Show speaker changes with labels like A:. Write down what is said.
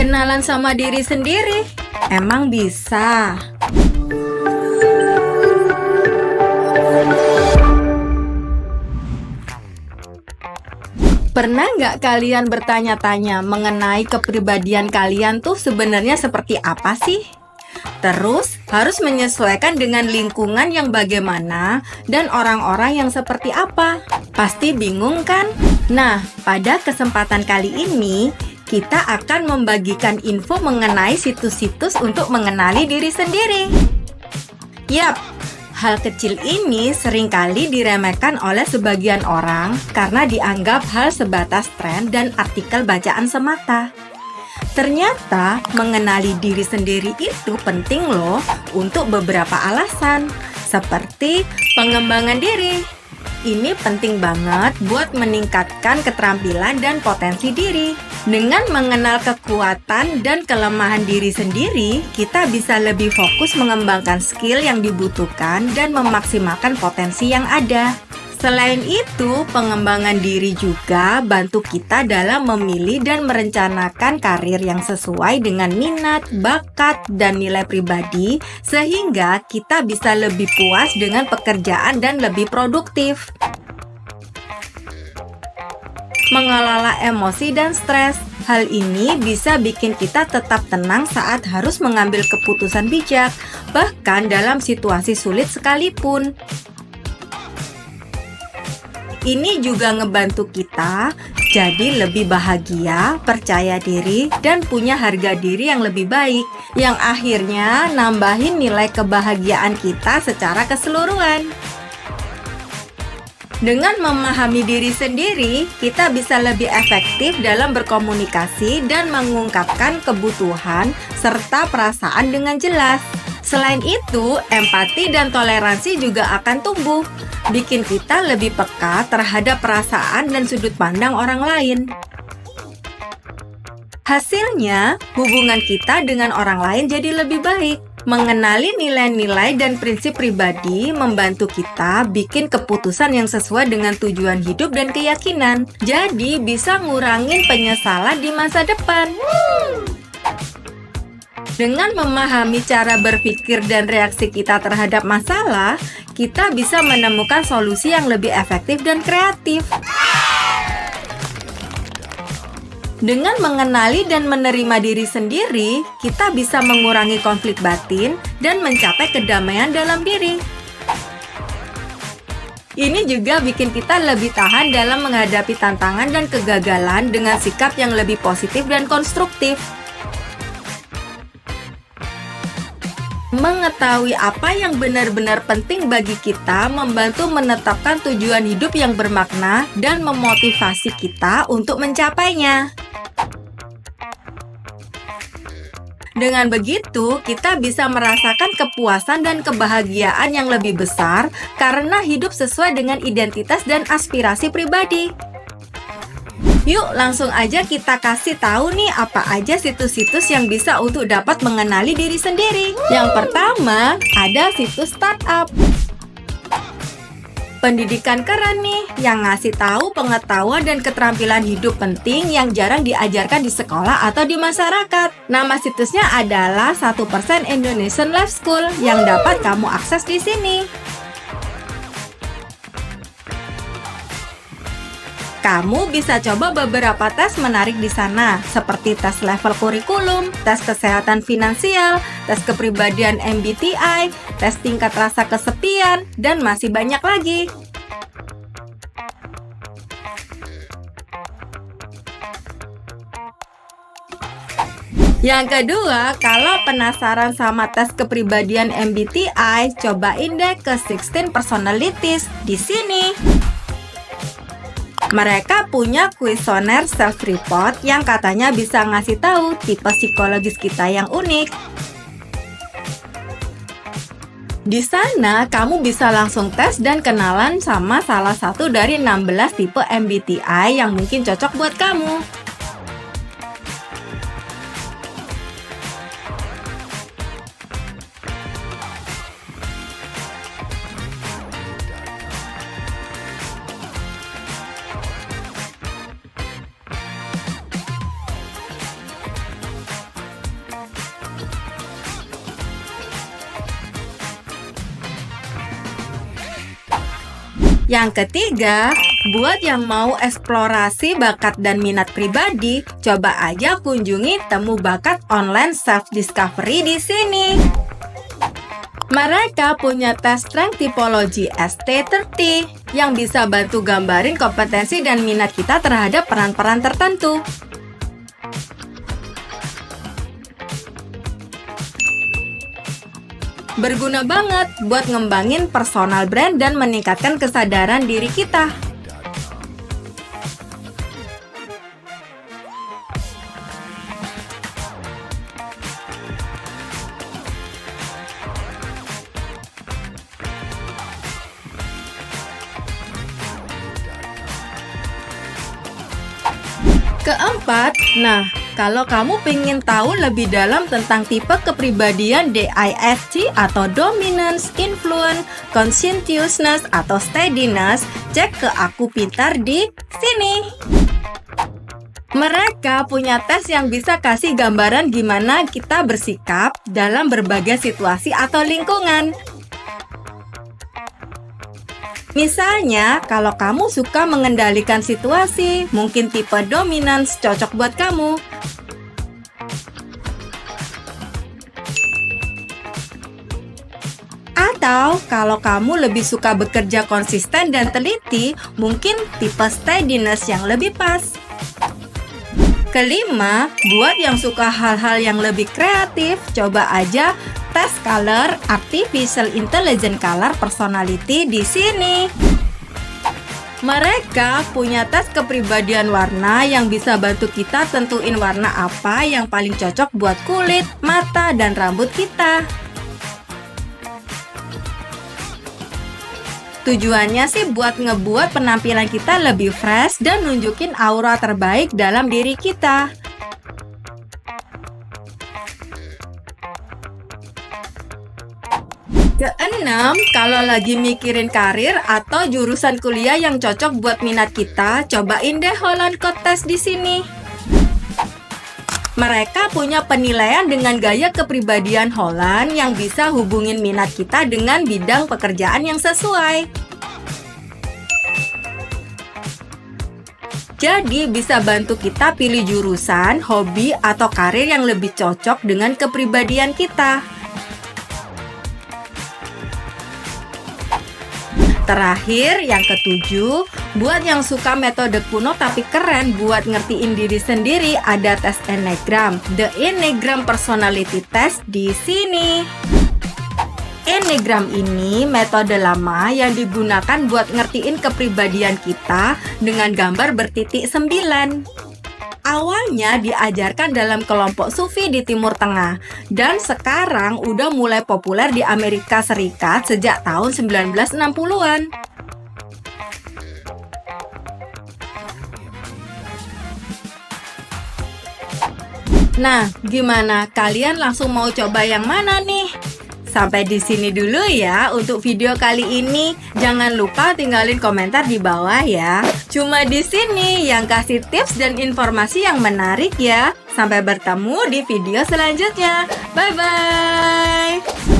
A: Kenalan sama diri sendiri, emang bisa? Pernah nggak kalian bertanya-tanya mengenai kepribadian kalian tuh sebenarnya seperti apa sih? Terus harus menyesuaikan dengan lingkungan yang bagaimana dan orang-orang yang seperti apa. Pasti bingung kan? Nah, pada kesempatan kali ini kita akan membagikan info mengenai situs-situs untuk mengenali diri sendiri. Yap, hal kecil ini seringkali diremehkan oleh sebagian orang karena dianggap hal sebatas tren dan artikel bacaan semata. Ternyata mengenali diri sendiri itu penting loh untuk beberapa alasan, seperti pengembangan diri. Ini penting banget buat meningkatkan keterampilan dan potensi diri. Dengan mengenal kekuatan dan kelemahan diri sendiri, kita bisa lebih fokus mengembangkan skill yang dibutuhkan dan memaksimalkan potensi yang ada. Selain itu, pengembangan diri juga bantu kita dalam memilih dan merencanakan karir yang sesuai dengan minat, bakat, dan nilai pribadi, sehingga kita bisa lebih puas dengan pekerjaan dan lebih produktif. Mengelola emosi dan stres. Hal ini bisa bikin kita tetap tenang saat harus mengambil keputusan bijak, bahkan dalam situasi sulit sekalipun. Ini juga ngebantu kita jadi lebih bahagia, percaya diri, dan punya harga diri yang lebih baik, yang akhirnya nambahin nilai kebahagiaan kita secara keseluruhan. Dengan memahami diri sendiri, kita bisa lebih efektif dalam berkomunikasi dan mengungkapkan kebutuhan serta perasaan dengan jelas. Selain itu, empati dan toleransi juga akan tumbuh, bikin kita lebih peka terhadap perasaan dan sudut pandang orang lain. Hasilnya, hubungan kita dengan orang lain jadi lebih baik. Mengenali nilai-nilai dan prinsip pribadi membantu kita bikin keputusan yang sesuai dengan tujuan hidup dan keyakinan. Jadi bisa ngurangin penyesalan di masa depan. Dengan memahami cara berpikir dan reaksi kita terhadap masalah, kita bisa menemukan solusi yang lebih efektif dan kreatif. Dengan mengenali dan menerima diri sendiri, kita bisa mengurangi konflik batin dan mencapai kedamaian dalam diri. Ini juga bikin kita lebih tahan dalam menghadapi tantangan dan kegagalan dengan sikap yang lebih positif dan konstruktif. Mengetahui apa yang benar-benar penting bagi kita membantu menetapkan tujuan hidup yang bermakna dan memotivasi kita untuk mencapainya. Dengan begitu, kita bisa merasakan kepuasan dan kebahagiaan yang lebih besar karena hidup sesuai dengan identitas dan aspirasi pribadi. Yuk, langsung aja kita kasih tahu nih apa aja situs-situs yang bisa untuk dapat mengenali diri sendiri. Yang pertama, ada situs startup. Pendidikan keren nih, yang ngasih tahu pengetahuan dan keterampilan hidup penting yang jarang diajarkan di sekolah atau di masyarakat. Nama situsnya adalah 1% Indonesian Life School yang dapat kamu akses di sini. Kamu bisa coba beberapa tes menarik di sana, seperti tes level kurikulum, tes kesehatan finansial, tes kepribadian MBTI, tes tingkat rasa kesepian, dan masih banyak lagi. Yang kedua, kalau penasaran sama tes kepribadian MBTI, cobain deh ke 16 Personalities di sini. Mereka punya kuesioner self-report yang katanya bisa ngasih tahu tipe psikologis kita yang unik. Di sana, kamu bisa langsung tes dan kenalan sama salah satu dari 16 tipe MBTI yang mungkin cocok buat kamu. Yang ketiga, buat yang mau eksplorasi bakat dan minat pribadi, coba aja kunjungi Temu Bakat Online Self Discovery di sini. Mereka punya tes strength tipologi ST30 yang bisa bantu gambarin kompetensi dan minat kita terhadap peran-peran tertentu. Berguna banget buat ngembangin personal brand dan meningkatkan kesadaran diri kita. Keempat, kalau kamu pengen tahu lebih dalam tentang tipe kepribadian DISC atau Dominance, Influence, Conscientiousness, atau Steadiness, cek ke Aku Pintar di sini. Mereka punya tes yang bisa kasih gambaran gimana kita bersikap dalam berbagai situasi atau lingkungan. Misalnya, kalau kamu suka mengendalikan situasi, mungkin tipe dominance cocok buat kamu. Atau, kalau kamu lebih suka bekerja konsisten dan teliti, mungkin tipe steadiness yang lebih pas. Kelima, buat yang suka hal-hal yang lebih kreatif, coba aja tes color Artificial Intelligence Color Personality di sini. Mereka punya tes kepribadian warna yang bisa bantu kita tentuin warna apa yang paling cocok buat kulit, mata, dan rambut kita. Tujuannya sih buat ngebuat penampilan kita lebih fresh dan nunjukin aura terbaik dalam diri kita. Keenam, kalau lagi mikirin karir atau jurusan kuliah yang cocok buat minat kita, cobain deh Holland Code Test di sini. Mereka punya penilaian dengan gaya kepribadian Holland yang bisa hubungin minat kita dengan bidang pekerjaan yang sesuai. Jadi bisa bantu kita pilih jurusan, hobi, atau karir yang lebih cocok dengan kepribadian kita. Terakhir, yang ketujuh, buat yang suka metode kuno tapi keren buat ngertiin diri sendiri, ada tes Enneagram, The Enneagram Personality Test di sini. Enneagram ini metode lama yang digunakan buat ngertiin kepribadian kita dengan gambar bertitik 9. Awalnya diajarkan dalam kelompok sufi di Timur Tengah dan sekarang udah mulai populer di Amerika Serikat sejak tahun 1960-an. Nah, gimana? Kalian langsung mau coba yang mana nih? Sampai di sini dulu ya untuk video kali ini. Jangan lupa tinggalin komentar di bawah ya. Cuma di sini yang kasih tips dan informasi yang menarik ya. Sampai bertemu di video selanjutnya. Bye bye.